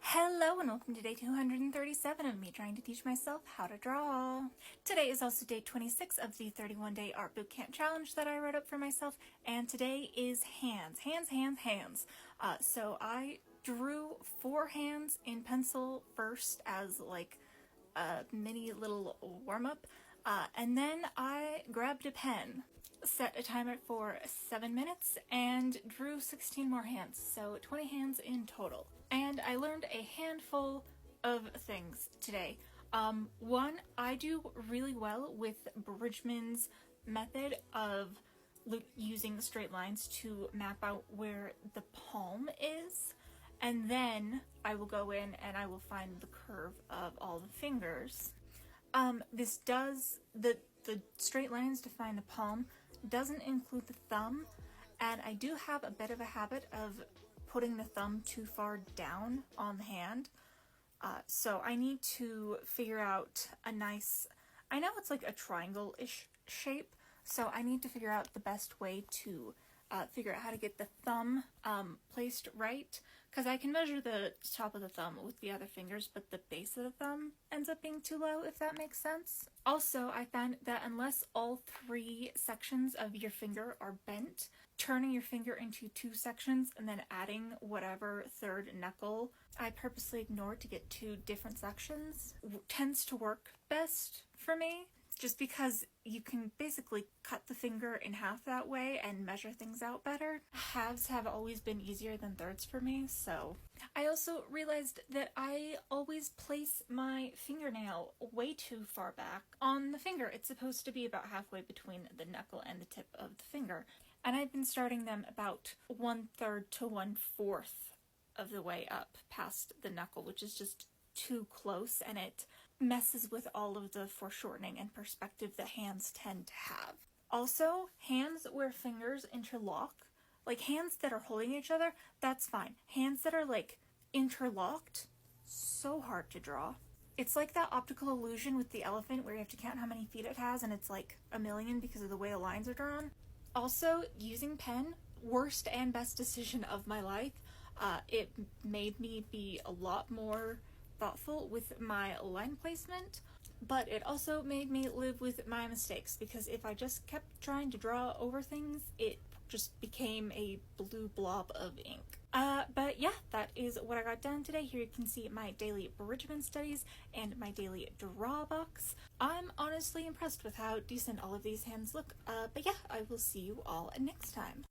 Hello and welcome to day 237 of me trying to teach myself how to draw. Today is also day 26 of the 31-day art bootcamp challenge that I wrote up for myself, and today is hands. So I drew 4 hands in pencil first as like a mini little warm-up, and then I grabbed a pen, set a timer for 7 minutes, and drew 16 more hands, so 20 hands in total. And I learned a handful of things today. One, I do really well with Bridgman's method of using straight lines to map out where the palm is, and then I will go in and I will find the curve of all the fingers. This does, the straight lines to find the palm doesn't include the thumb, and I do have a bit of a habit of putting the thumb too far down on the hand, so I need to figure out a nice, I know it's like a triangle-ish shape, so I need to figure out the best way to figure out how to get the thumb placed right, because I can measure the top of the thumb with the other fingers, but the base of the thumb ends up being too low, if that makes sense. Also, I found that unless all 3 sections of your finger are bent, turning your finger into 2 sections and then adding whatever third knuckle I purposely ignored to get 2 different sections tends to work best for me, just because you can basically cut the finger in half that way and measure things out better. Halves have always been easier than thirds for me, so. I also realized that I always place my fingernail way too far back on the finger. It's supposed to be about halfway between the knuckle and the tip of the finger, and I've been starting them about 1/3 to 1/4 of the way up past the knuckle, which is just too close, and it messes with all of the foreshortening and perspective that hands tend to have. Also, hands where fingers interlock, like hands that are holding each other, that's fine. Hands that are like interlocked, so hard to draw. It's like that optical illusion with the elephant where you have to count how many feet it has and it's like a million because of the way the lines are drawn. Also, using pen, worst and best decision of my life. It made me be a lot more thoughtful with my line placement, but it also made me live with my mistakes, because if I just kept trying to draw over things, it just became a blue blob of ink. But yeah, that is what I got done today. Here you can see my daily Bridgman studies and my daily draw box. I'm honestly impressed with how decent all of these hands look, but yeah, I will see you all next time.